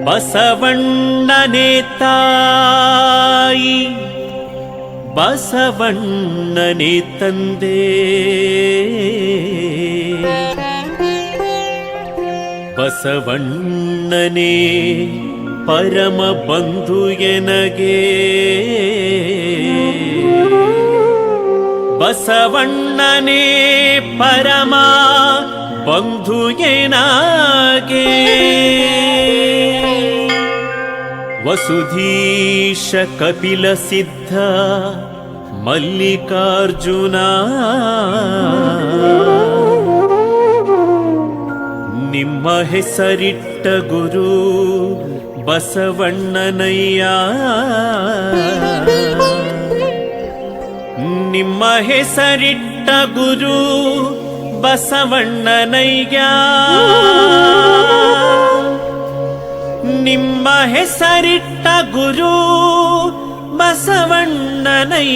ಬಸವಣ್ಣನೇ ತಾಯಿ ಬಸವಣ್ಣನೇ ತಂದೆ, ಬಸವಣ್ಣನೇ ಪರಮ ಬಂಧು ಎನಗೆ, ಬಸವಣ್ಣನೇ ಪರಮ ಬಂಧು ಎನಗೆ. ವಸುಧೀಶ ಕಪಿಲ ಸಿದ್ಧ ಮಲ್ಲಿಕಾರ್ಜುನ, ನಿಮ್ಮ ಹೆಸರಿಟ್ಟ ಗುರು ಬಸವಣ್ಣನಯ್ಯ, ನಿಮ್ಮ ಹೆಸರಿಟ್ಟ ಗುರು ಬಸವಣ್ಣನಯ್ಯ, ನಿಮ್ಮ ಹೆಸರಿಟ್ಟ ಗುರು ಬಸವಣ್ಣನಯ್ಯ.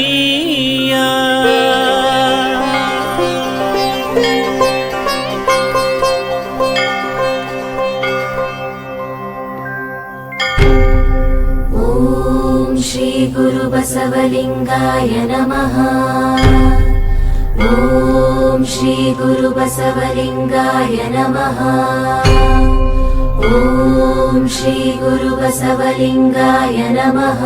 ಓಂ ಶ್ರೀ ಗುರು ಬಸವಲಿಂಗಾಯ ನಮಃ. ಓಂ ಶ್ರೀ ಗುರು ಬಸವಲಿಂಗಾಯ ನಮಃ. ಓಂ ಶ್ರೀ ಗುರು ಬಸವಲಿಂಗಾಯ ನಮಃ.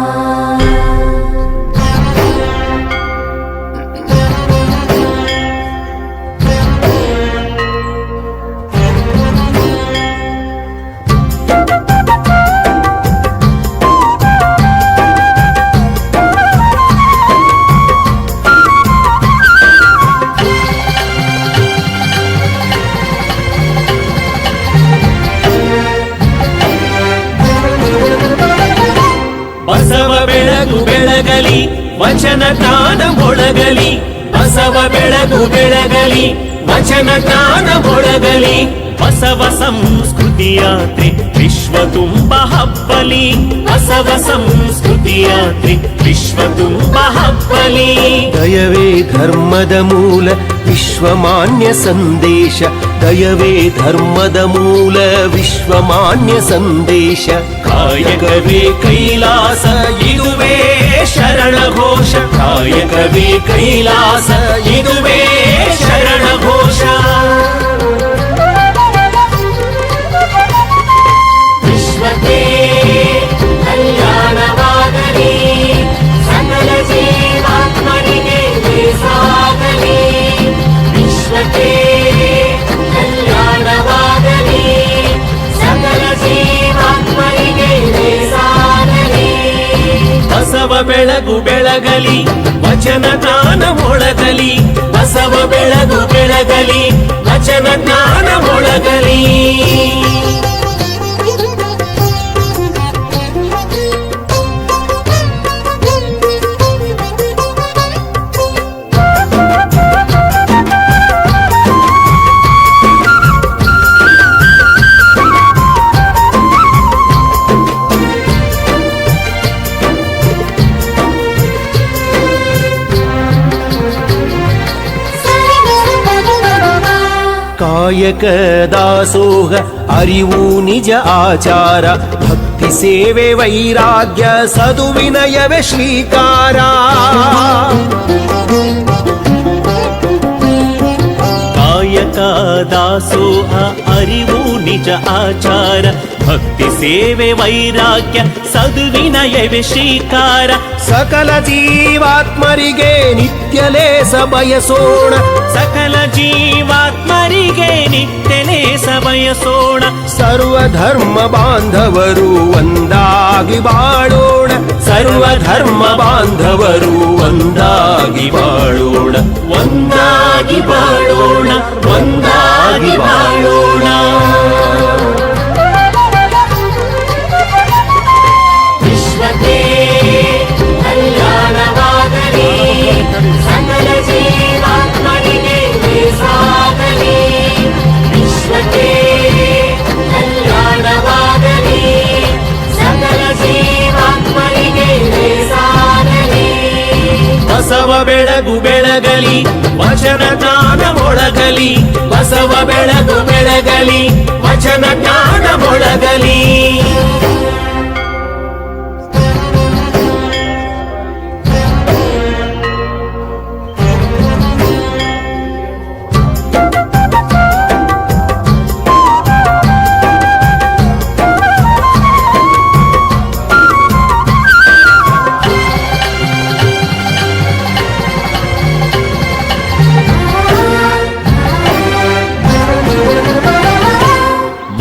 ಬಸವ ಬೆಳಗು ಬೆಳಗಲಿ ವಚನ ಜ್ಞಾನ ಮೊಳಗಲಿ, ಬಸವ ಬೆಳಗು ಬೆಳಗಲಿ ವಚನ ಜ್ಞಾನ ಮೊಳಗಲಿ, ಬಸವ ಸಂಸ್ಕೃತಿ ಯಾತ್ರೆ ವಿಶ್ವ ತುಂಬ ಹಬ್ಬಲಿ, ಬಸವ ಸಂಸ್ಕೃತಿ ಯಾತ್ರೆ ವಿಶ್ವ ತುಂಬ ಹಬ್ಬಲಿ. ದಯವೇ ಧರ್ಮದ ಮೂಲ ವಿಶ್ವಮಾನ್ಯ ಸಂದೇಶ, ದಯವೇ ಧರ್ಮದ ಮೂಲ ವಿಶ್ವಮಾನ್ಯ ಸಂದೇಶ. ಕಾಯಕವೇ ಕೈಲಾಸ ಇದುವೇ ಶರಣ ಘೋಷ, ಕಾಯಕವೇ ಕೈಲಾಸ ಇದುವೇ ಶರಣ ಘೋಷ. ವಿಶ್ವಕ್ಕೆ ಕಲ್ಯಾಣವಾಗಲಿ, ಸಕಲ ಜೀವಾತ್ಮರಿಗೆ ಸಾಗಲಿ. ವಿಶ್ವಕ್ಕೆ ಕಲ್ಯಾಣವಾಗಲಿ, ಸಕಲ ಜೀವಾತ್ಮರಿಗೆ ಸಾಗಲಿ. ಬಸವ ಬೆಳಗು ಬೆಳಗಲಿ ವಚನ ಜ್ಞಾನ ಮೊಳಗಲಿ, ಬಸವ ಬೆಳಗು ಬೆಳಗಲಿ ವಚನ ಜ್ಞಾನ ಮೊಳಗಲಿ. ಕಾಯಕ ದಾಸೋಹ ಅರಿವು ನಿಜ ಆಚಾರ, ಭಕ್ತಿ ಸೇವೆ ವೈರಾಗ್ಯ ಸದುವಿನಯವೇ ಶ್ರೀಕಾರ. ಕಾಯಕ ದಾಸೋಹ ಅರಿವು ನಿಜ ಆಚಾರ, ಭಕ್ತಿ ಸೇವೆ ವೈರಾಗ್ಯ ಸದುವಿನಯವೇ ಶ್ರೀಕಾರ. ಸಕಲ ಜೀವಾತ್ಮರಿಗೆ ನಿತ್ಯ ಲೇಸ ಬಯಸೋಣ, ಸಕಲ ಜೀವಾತ್ಮರಿಗೆ ನಿತ್ಯ ಲೇಸ ಬಯಸೋಣ. ಸರ್ವ ಧರ್ಮ ಬಾಂಧವರು ಒಂದಾಗಿ ಬಾಳೋಣ, ಸರ್ವ ಧರ್ಮ ಬಾಂಧವರು ಒಂದಾಗಿ ಬಾಳೋಣ, ಒಂದಾಗಿ ಬಾಳೋಣ, ಒಂದಾಗಿ ಬಾಳೋಣ. ವಿಶ್ವಕ್ಕೆ ಕಲ್ಯಾಣವಾಗಲಿ, ಸಕಲ ಜೀವಾತ್ಮರಿಗೆ ಸಾಗಲಿ. ವಿಶ್ವಕ್ಕೆ ಕಲ್ಯಾಣವಾಗಲಿ, ಸಕಲ ಜೀವಾತ್ಮರಿಗೆ ಸಾಗಲಿ. ಬಸವ ಬೆಳಗು ಬೆಳಗಲಿ ವಚನ ಜ್ಞಾನ ಮೊಳಗಲಿ, ಬಸವ ಬೆಳಗು ಬೆಳಗಲಿ ವಚನ ಜ್ಞಾನ ಮೊಳಗಲಿ.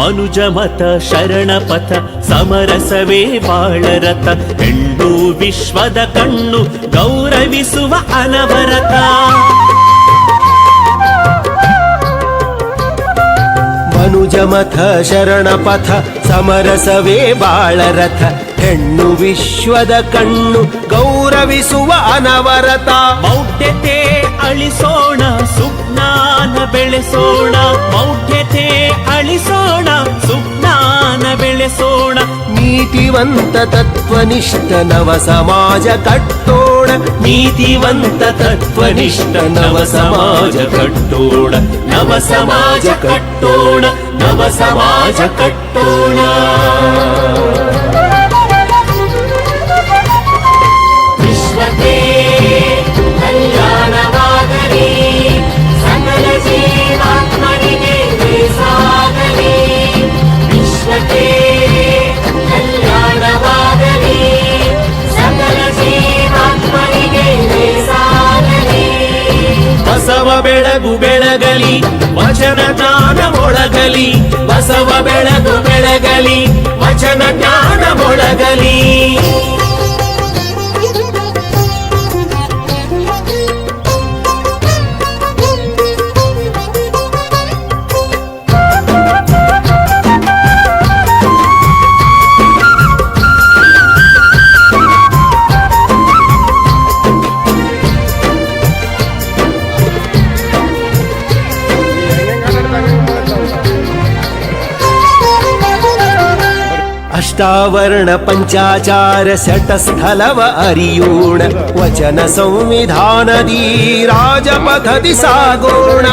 ಮನುಜ ಮತ ಶರಣ ಪಥ ಸಮರಸವೇ ಬಾಳರಥ ಹೆಣ್ಣು ವಿಶ್ವದ ಕಣ್ಣು ಗೌರವಿಸುವ ಅನವರತ ಮನುಜ ಮತ ಶರಣ ಪಥ ಸಮರಸವೇ ಬಾಳರಥ ಹೆಣ್ಣು ವಿಶ್ವದ ಕಣ್ಣು ಗೌರವಿಸುವ ಅನವರತ ಮೌಢ್ಯತೆ ಅಳಿಸೋಣ ಸುಜ್ಞಾನ ಬೆಳೆಸೋಣ ಮೌಢ್ಯತೆ ಅಳಿಸೋಣ ಸುಜ್ಞಾನ ಬೆಳೆಸೋಣ ನೀತಿವಂತ ತತ್ವನಿಷ್ಠ ನವ ಸಮಾಜ ಕಟ್ಟೋಣ ನೀತಿವಂತ ತತ್ವನಿಷ್ಠ ನವ ಸಮಾಜ ಕಟ್ಟೋಣ ನವ ಸಮಾಜ ಕಟ್ಟೋಣ ನವ ಸಮಾಜ ಕಟ್ಟೋಣ ವಿಶ್ವಕ್ಕೆ ಕಲ್ಯಾಣವಾಗಲಿ ಸಕಲ ಜೀವಾತ್ಮನಿಗೆ ಸಾಗಲಿ ವಿಶ್ವಕ್ಕೆ ಕಲ್ಯಾಣವಾಗಲಿ ಸಕಲ ಜೀವಾತ್ಮನಿಗೆ ಸಾಗಲಿ ಬಸವ ಬೆಳಗು ಬೆಳಗಲಿ ವಚನ ಜ್ಞಾನ ಮೊಳಗಲಿ ಬಸವ ಬೆಳಗು ಬೆಳಗಲಿ ವಚನ ಜ್ಞಾನ ಮೊಳಗಲಿ ಅಷ್ಟಾವರಣ ಪಂಚಾಚಾರ ಶಟಸ್ಥಲವ ಅರಿಯೋಣ ವಚನ ಸಂವಿಧಾನದಿ ರಾಜಪಥದಿ ಸಾಗೋಣ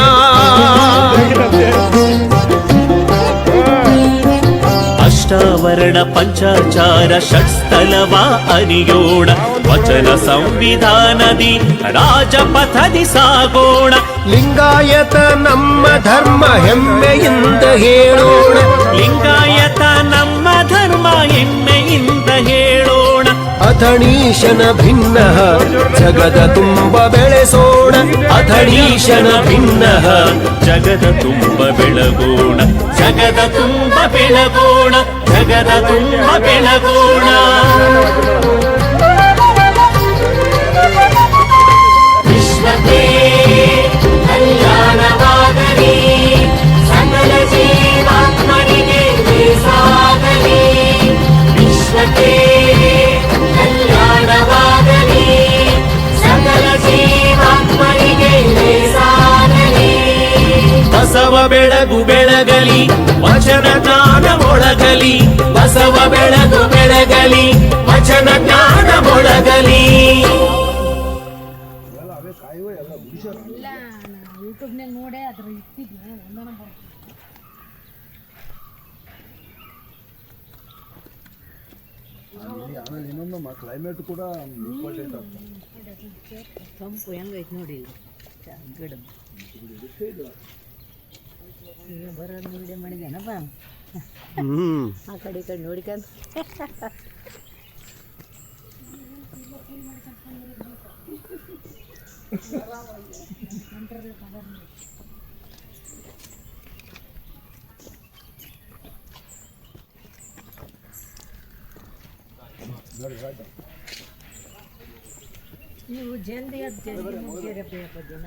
ಅಷ್ಟಾವರಣ ಪಂಚಾಚಾರ ಷಟ್ಸ್ಥಲವ ಅರಿಯೋಣ ವಚನ ಸಂವಿಧಾನದಿ ರಾಜಪಥದಿ ಸಾಗೋಣ ಲಿಂಗಾಯತ ನಮ್ಮ ಧರ್ಮ ಹೆಮ್ಮೆಯಿಂದ ಹೇಳೋಣ ಲಿಂಗಾಯತ ನಮ್ಮ ಧರ್ಮ ಹೆಮ್ಮೆಯಿಂದ ಹೇಳೋಣ ಅಥಣೀಶನ ಭಿನ್ನ ಜಗದ ತುಂಬ ಬೆಳೆಸೋಣ ಅಥಣೀಶನ ಭಿನ್ನ ಜಗದ ತುಂಬ ಬೆಳಗೋಣ ಜಗದ ತುಂಬ ಬೆಳಗೋಣ ಜಗದ ತುಂಬ ಬೆಳಗೋಣ ವಿಶ್ವಕ್ಕೆ ಕಲ್ಯಾಣವಾಗಲಿ ಸಕಲ ಜೀವಾತ್ಮನಿಗೆ ಸಾಗಲಿ ವಿಶ್ವಕ್ಕೆ ಕಲ್ಯಾಣವಾಗಲಿ ಸಕಲ ಜೀವಾತ್ಮನಿಗೆ ಸಾಗಲಿ ಬಸವ ಬೆಳಗು ಬೆಳಗಲಿ ವಚನ ಜ್ಞಾನ ಮೊಳಗಲಿ ಬಸವ ಬೆಳಗು ಬೆಳಗಲಿ ವಚನ ಜ್ಞಾನ ಮೊಳಗಲಿ ಇಲ್ಲ ಯೂಟ್ಯೂಬ್ನಾಗ ನೋಡೇ ಅದ್ರ ಇಟ್ಟಿದ್ದೆ ಒಂದನ ಬರ್ತದೆ ಆಮೇಲೆ ಇನ್ನೊಂದು ಕ್ಲೈಮೇಟ್ ಕೂಡ ಇಂಪಾರ್ಟೆಂಟ್ ತಂಪು ಹೆಂಗೈತೆ ನೋಡಿ ಗಿಡ ಈಗ ಬರೋದು ವಿಡಿಯೋ ಮಾಡಿದ್ದೇನಪ್ಪ ಆ ಕಡೆ ಈ ಕಡೆ ನೋಡ್ಕೊಂಡು ನೀವು ಜಲ್ದಿ ಅದು ಜಲ್ದಿ ಮುಗಿರಪ್ಪ ದಿನ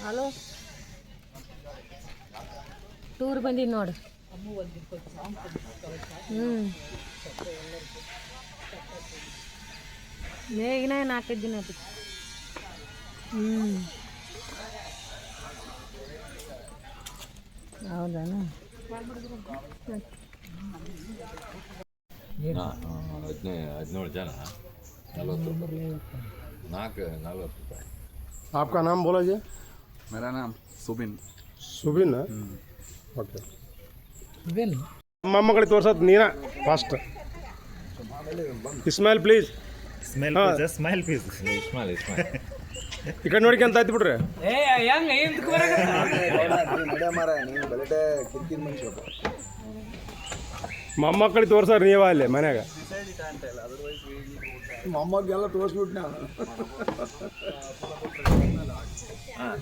ಹಲೋ ಟೂರ್ ಬಂದಿದ್ದು ನೋಡು ಮೇಗಿನ 4-5 ದಿನ ಆಯ್ತು ಹೌದಾನ 17 ಜನ 40 ₹40 आपका नाम बोला जी? मेरा नाम सुबिन. ಸುಬಿನ್ ಓಕೆ ಮೊಮ್ಮಗಳಿಗೆ ತೋರ್ಸೋದು ನೀನ ಫಾಸ್ಟ್ ಇಸ್ಮಾಯಿಲ್ ಪ್ಲೀಸ್ Ismail. ಈ ಕಡೆ ನೋಡಿಕೆ ಅಂತ ಆಯ್ತು ಬಿಡ್ರಿ ನಡೆ ಮಾರ ನೀವು ಬಲಟೆ ಕಿರ್ಕಿರ್ ಮನುಷ್ಯ. ಮೊಮ್ಮಕ್ಕಳಿಗೆ ತೋರ್ಸಾರ ನೀವ ಅಲ್ಲಿ ಮನ್ಯಾಗ ಮೊಮ್ಮಗೆಲ್ಲ ತೋರಿಸ್ಬಿಟ್ಟು ನಾನು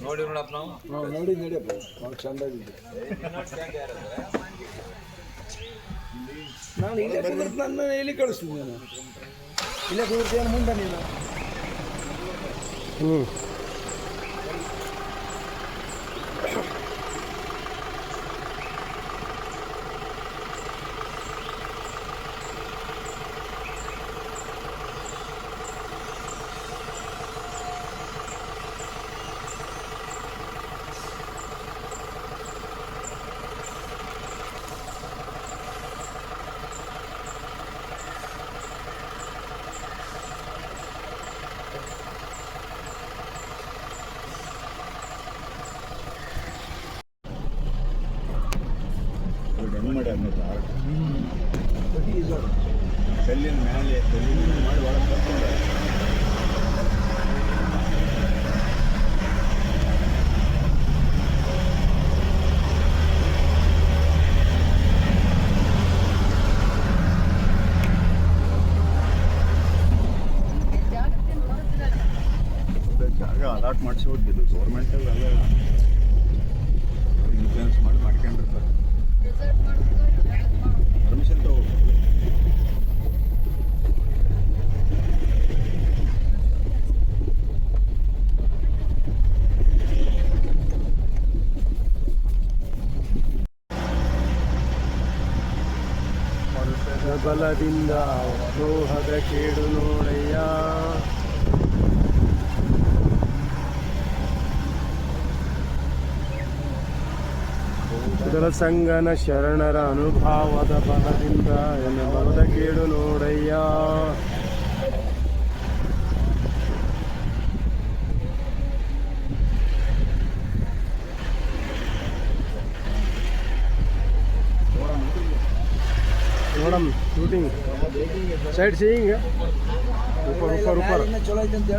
ನೋಡಿ ನೋಡಪ್ಪ ನಾವು ನೋಡಿ ನಡಿಯಪ್ಪ ಅವ್ರು ಚಂದಾಗಿದ್ದು. ನಾನು ಇಲ್ಲೇ ಕುದುರ್ತು ನನ್ನ ಇಲ್ಲಿ ಕಳಿಸ್ತೀನಿ ನಾನು ಇಲ್ಲೇ ಕುದುರ್ತೇನೆ ಮುಂದೆ ನೀನು. ಹ್ಞೂ ಕಲ್ಲಿನ ಮೇಲೆ ಕಲ್ಲಿನ ಮಾಡಿ ಒಳಗೆ ಕರ್ಕೊಂಡು ಜಾಗ ಅಲಾಟ್ ಮಾಡಿಸಿ ಹೋಗಿದ್ದು ಗೌರ್ಮೆಂಟಲ್ಲೆಲ್ಲ ಇನ್ಫ್ಲೂಯೆನ್ಸ್ ಮಾಡಿ ಮಾಡ್ಕೊಂಡಿರ್ತಾರೆ. ಪರ್ಮಿಷನ್ ತಗೋಬೇಕು. ಬಲದಿಂದ ದ್ರೋಹದ ಕೇಡು ನೋಡಯ್ಯ ಇದರ ಸಂಗನ ಶರಣರ ಅನುಭಾವದ ಬಲದಿಂದ ಎನ್ನ ಬಲದ ಕೇಡು ನೋಡಯ್ಯ ನೋಡಮ್ ಶೂಟಿಂಗ್ ಸೈಡ್ ಸೀಯಿಂಗ್ ऊपर ಚಲೋ ಐತೆ ಅಂತ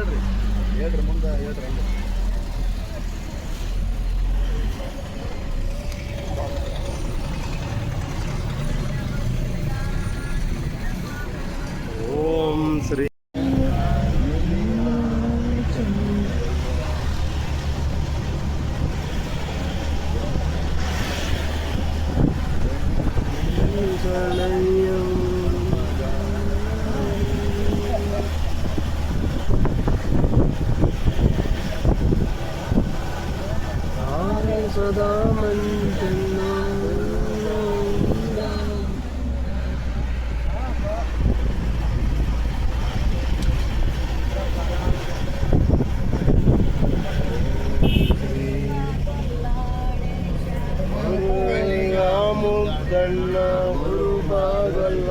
ಹೇಳ್ರಿ ಮುಂದೆ ಹೇಳ್ರಿ. ಓಂ ಶ್ರೀ ಸದಾ ಮಂಜನ್ನ ಮುದ್ದಣ್ಣ ಗುರುಬಾಗಲಾಳೇಶ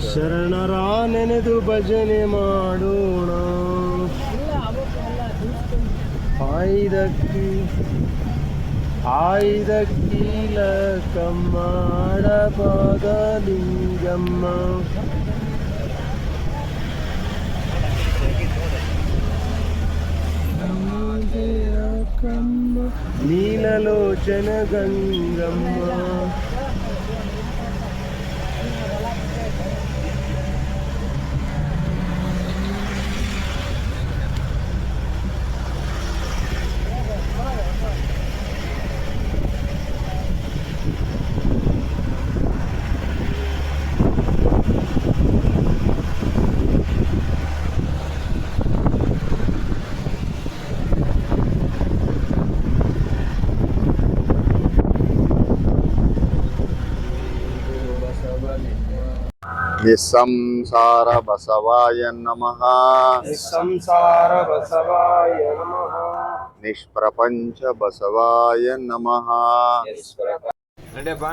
ಶರಣರ ನೆನೆದು ಭಜನೆ ಮಾಡೋಣ ಆಯ್ದಕ್ಕೀಲ ಕಮ್ಮಾಡ ಪಾದಲಿಂಗಮ್ಮ ನೀಲಲೋಚನ ಗಂಗಮ್ಮ ನಿಸ್ಸಂಸಾರ ಬಸವಾಯ ನಮಃ. ಸಂಸಾರ ಬಸವಾಯ ನಮಃ. ನಿಷ್ಪ್ರಪಂಚ ಬಸವಾಯ ನಮಃ. ನಡೆಯಪ್ಪ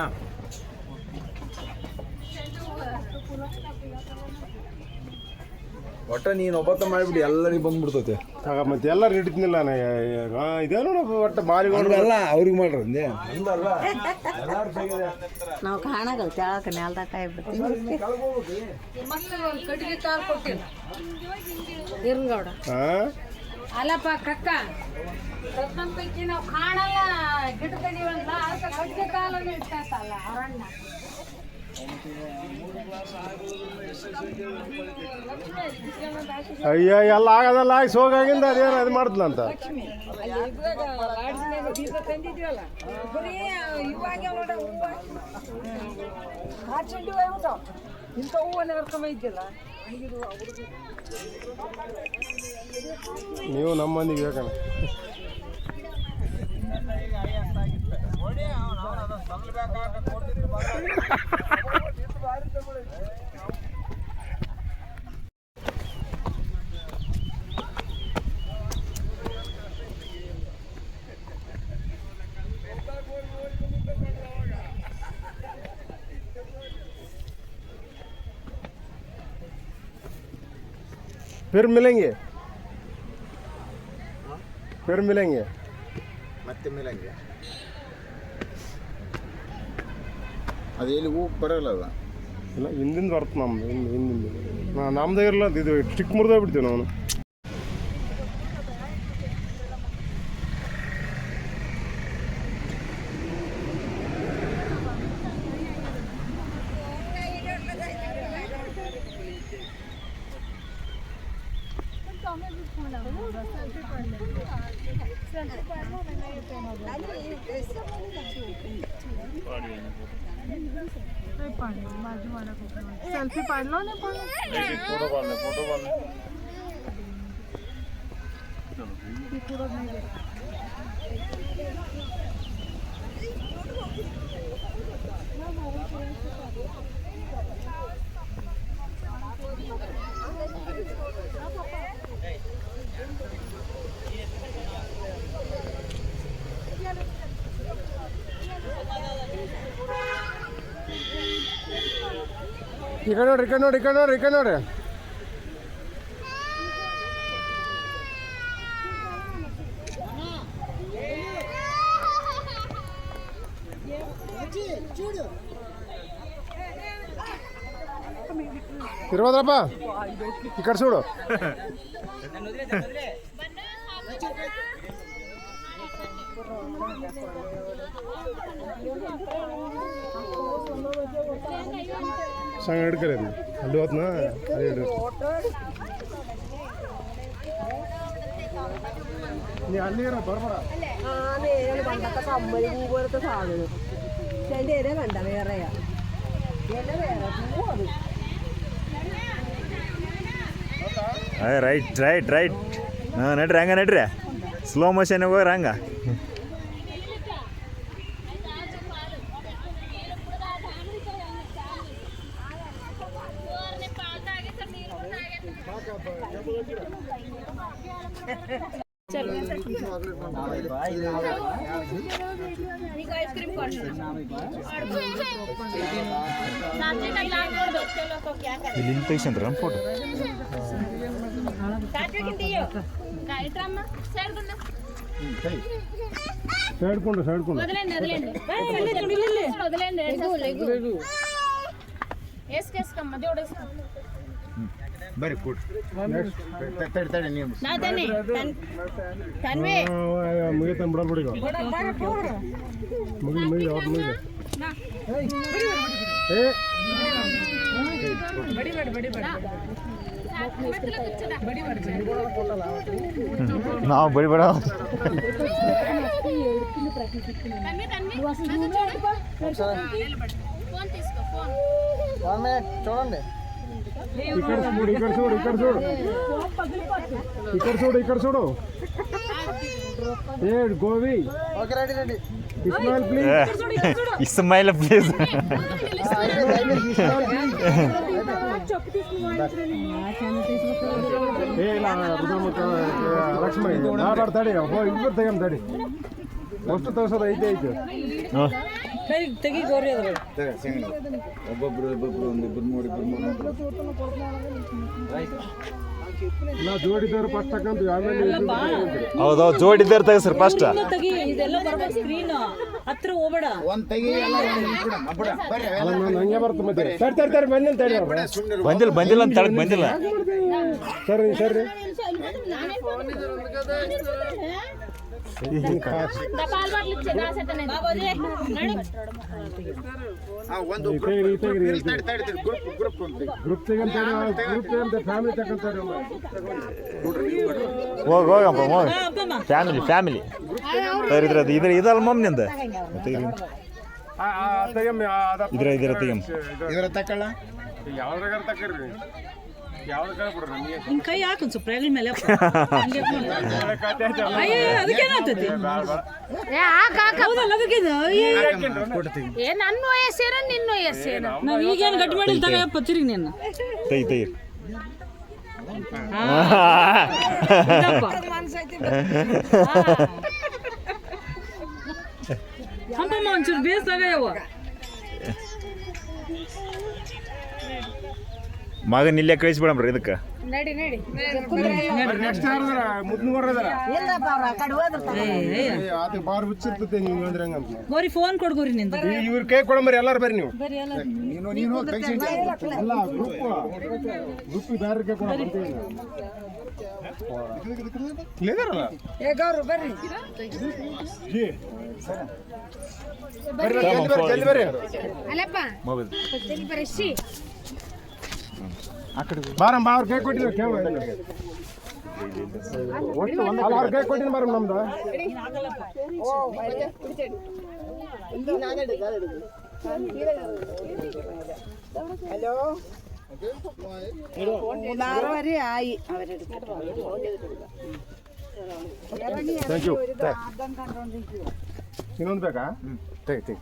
ಒಟ್ಟ ನೀನು ಒಬ್ಬತ್ತ ಮಾಡಿಬಿಡಿ ಎಲ್ಲರಿಗೆ ಬಂದ್ಬಿಡ್ತೈತೆ ಆಗ ಮತ್ತೆ ಎಲ್ಲರೂ ಹಿಡಿದ್ನಿಲ್ಲ ಇದೇ ನೋಡ ಒಟ್ಟು ಬಾಲಿಗಳು ಅಲ್ಲ ಅವ್ರಿಗೆ ಮಾಡ್ರಿ ಅಂದೆ ಹಂಗಲ್ಲ ಎಲ್ಲಾರು ತೆಗೆದೆ ನಾವು ಕಾಣಾಗಲ್ಲ ತೆಳಕ ನೆಲ್ದಾಗ ಕಾಯಿ ಬಿಡ್ತೀವಿ ಇರ್ಗೌಡ ಅಲ್ಲಪ್ಪ ಕಕ್ಕ ಪ್ರಥಮ ಪೈಕಿ ನಾವು ಕಾಣಲ್ಲ ಗಿಡದಲ್ಲಿವಲ್ಲ ಅದಕ್ಕೆ ಕಟ್ಟಿಗೆ ಕಾಲನ್ನು ಇಡ್ತಲ್ಲ ಅರಣ್ಯ ಅಯ್ಯ ಎಲ್ಲ ಆಗೋದಲ್ಲ ಆಯ್ತು ಹೋಗಾಗಿಂದ ಅದೇನು ಅದು ಮಾಡ್ತಲಂತ ತಂದಿದ್ವಲ್ಲ ಬರೀ ಇವಾಗ ಹಾಚಂಡಿ ಹೋಗ್ಬಿಟ್ಟು ಇಂಥ ಹೂವನ್ನ ಕರ್ಕೊಂಡ್ ಇದ್ದಿಲ್ಲ ನೀವು ನಮ್ಮ ಮಂದಿಗೆ ಬೇಕಣ್ಣ फिर मिलेंगे ಮತ್ತೆ ಮೇಲಂಗೆ ಅದೇಲಿ ಹೋಗಿ ಬರಲ್ಲ ಇಲ್ಲ ಹಿಂದಿಂದ ಬರ್ತದೆ ನಮ್ದು ಹಿಂದಿಂದ ನಮ್ದೇ ಇರಲ್ಲ ಇದು ಸ್ಟಿಕ್ ಮುರಿದೋಗ್ಬಿಡ್ತೀವಿ ನಾವು सेल्फी पाड़ लो ना फोटो कॉल ಈ ಕಡೆ ನೋಡ್ರಿ ಇರ್ಬೋದ್ರಪ್ಪ ಈ ಕಡೆ చూడు ಸಂಗ ಹಿಡ್ಕರಿ ಅಲ್ಲಿ ಹೋತ್ನ ನೀ ಅಲ್ಲಿ ಬರ್ಬೇಡ കമ്മലി പൂ പോലത്തെ സാധനം എൻ്റെ ഇല കണ്ട വേറെയാ ഇല വേറെ പൂ അത് ರೈಟ್ ಹಾಂ ನಡ್ರಿ ಸ್ಲೋ ಮೋಷನ್ ಹೋಗ್ರ ಹಂಗ ಇಲ್ಲಿ ತೆಗಿಸಂದ್ರ ಫೋಟೋ ಸೈಡ್ಕೊಂಡು ಬರೀ ಕೂಡ್ ತಡಿ ನೀವು ಮುಗಿತ ಬಿಡಲ್ಬಿಡಿ ಮುಗಿ ಅವ್ರ ಮುಗಿ ನಾವು ಬಡಿಬೇಡ చూడండి ఇక్కడ చూడు ఏ Govi okay ready Ismail please Lakshmana ಮಾತಾಡ್ತಾಡಿ ಇಬ್ಬರು ತೆಗಮ್ ತಡಿ ಅಷ್ಟು ತೋರ್ಸೋದು ಐತೆ ಒಬ್ಬೊಬ್ರು ಒಂದು ಇಬ್ಬರು ಮೂರು ನಾವು ಜೋಡಿದವ್ರು ಫಸ್ಟ್ ತಗೊಂಡು ಆಮೇಲೆ ಹೌದೌದು ಜೋಡಿದ್ದಾರೆ ತೆಗೆಸ್ರಿ ಫಸ್ಟ್. ತೆಗಿ, ಇದೆಲ್ಲ ಬರ್ಬೇಕು ಸ್ಕ್ರೀನ್ ಹತ್ರ ಹೋಗ್ಬೇಡ. ಒಂದ್ ತೆಗಿ ಎಲ್ಲ ಬರ್ರಿ ಹಂಗೆ ಬರುತ್ತೆ ಮತ್ತೆ. ತಡಿ ಬಂದಿಲ್ಲ ತಡಿ ಅವ್ರು. ಬಂದಿಲ್ಲ ಅಂತ ತಳಕ್ ಬಂದಿಲ್ಲ. ಸರಿ ಒಂದು ಗ್ರೂಪ್ ತಗೊಂತ ಫ್ಯಾಮಿಲಿ ತಗೊಂತಾರೆ. ಹೋಗಪ್ಪ ಹೋಗಿ ಫ್ಯಾಮಿಲಿ ಇದ್ರ ಇದ್ರ ಇದಲ್ಲ ಮಮ್ಮಿಂದ ಇದ್ರ ತೆಗಿಯಮ್ಮ. ಇದರ ತಕೊಳ್ಳ ಯಾವ್ದಾಗಾರ ತಕರ್ರಿ, ಯಾವ್ದಾಗಾರ ಬಿಡ್ರಿ ನಮಗೆ. ನಿನ್ ಕೈ ಹಾಕು ಸ್ವಲ್ಪ ಹೆಗಲ ಮೇಲೆ. ಅಯ್ಯೋ ಅದಕ್ಕೇನಾಗ್ತೈತಿ? ಹೌದಲ್ಲ ಅದಕ್ಕಿದು. ನನ್ನ ವಯಸ್ಸೇನ ನಿನ್ನ ವಯಸ್ಸೇನ? ನಾವ್ ಈಗೇನು ಗಟ್ಟಿ ಮಾಡಿಲ್ಲ ತಗಪ್ಪ ತಿರುಗಿ ನಿನ್ನ. ತೆಗಿ ಹಂಪಮ್ಮ ಒಂಚೂರು ಬೇಸ್ ಯವ್ವ. ಮಗನ ಇಲ್ಲೇ ಕಳಿಸ್ಬಿಡಮ್ರಿ ಇದಕ್ಕೆ. ನಡಿ ನೆಕ್ಸ್ಟ್ ಯಾರದಾರ ಮುದ್ನೂರದಾರ ಅದು ಬಾರ್ ಹುಚ್ಚಿರ್ತದೆ ನೀವು ಅಂದ್ರೆ ಹಂಗಂತ. ಗೋರಿ ಫೋನ್ ಕೊಡ್ಗೋರಿ ನಿಂದ. ಇವ್ರ ಕೈ ಕೊಡಂಬರಿ ಎಲ್ಲಾರು ಬರ್ರಿ ನೀವು. ನೀನು ಅಲ್ಲ ಗ್ರೂಪ್ ಬೇರೆ ಕೈ ಕೊಡಂಬರಿ ಇದಾರಲ್ಲ. ಏ ಗೌರು ಬರ್ರಿ. ಜಲ್ದಿ ಬರ್ರಿ. ಅಲ್ಲಪ್ಪ ಬರ್ರಿ. ಬಾರಮ್ಮ ಅವ್ರ ಕೈ ಕೊಟ್ಟಿದ್ರು ಕೇಳ. ಅವ್ರ ಕೈ ಕೊಟ್ಟಿನ ಬಾರಮ್ಮ ನಮ್ದು. Thank you. ಇನ್ನೊಂದು ಬೇಕಾ? ತೆಗಿ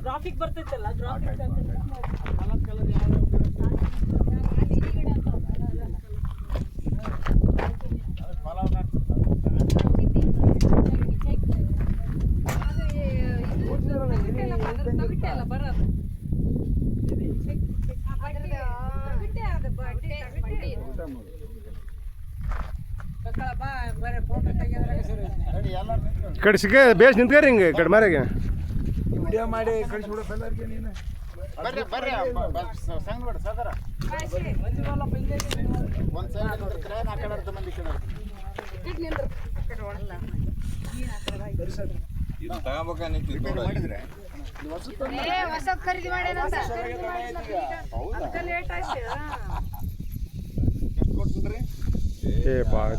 ಗ್ರಾಫಿಕ್ ಬರ್ತೈತಲ್ಲ ಗ್ರಾಫಿಕ್. ಕಡೆ ಸಿಕ್ಕ ಬೇಸ್ ನಿಂತ್ಕರಿ ಹಿಂಗೆ ಕಡೆ ಮಾರಿಗೆ. ವಿಡಿಯೋ ಮಾಡಿ ಕಳಿಸ್ಬಿಡಪ್ಪ ಎಲ್ಲರಿಗೆ ನೀನು. ಬರ್ರಿ ಸಂಘ ಬಿಡ ಸಾಧಾರ ಒಂದ್ ಸೈಡ್ ಆ ಕಡೆ ಅರ್ಧ ಮಂದಿ ಕಡೆ ಮಾಡಿದ್ರೆ ಹೊಸ ಖರೀದಿ ಮಾಡ್ಯಾರ ಲೇಟ್ ಆಯ್ತು. ಎಷ್ಟು ಕೊಡ್ತೀನ್ರಿ? ಏ ಭಾಳ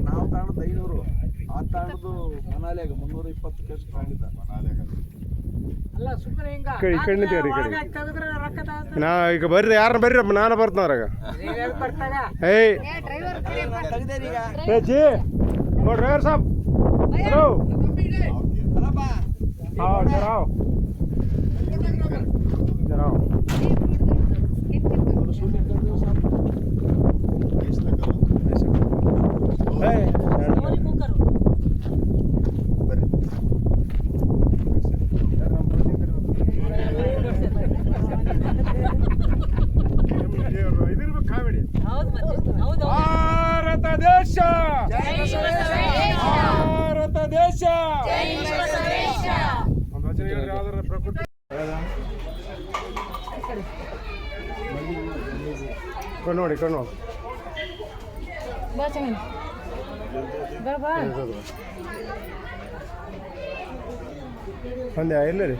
ನಾವು ತಾಣದ 500, ಆ ತಾಣದು ಮನಾಲಿಯಾಗ 320 ಕೆಸ್ಟ್ ತಾಂಡಿದ್ದ. ಈ ಕಡೆ ನಿಂತೀವ್ರಿ ಈ ಕಡೆ. ನಾ ಈಗ ಬರ್ರಿ ಯಾರನ್ನ ಬರ್ರಿ ನಾನು ಬರ್ತಾರಾಗ. ಏಯ್ ಜಿ ಓ ಡ್ರೈವರ್ ಸಾಬ್ ಹಲೋ. हाँ जराओ जराओ ಭಾರತ ದೇಶ ಭಾರತ ದೇಶ ಒಂದು ವಚನ ಹೇಳಿದ್ರೆ ಯಾವ್ದಾರ ಪ್ರಕೃತಿ ಕಣ್ಣೋಡಿ ಕಣ್ಣು ಬಂದೆ ಇಲ್ಲ ರೀ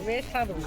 ವೇಸ್ಟ್ ಆದವು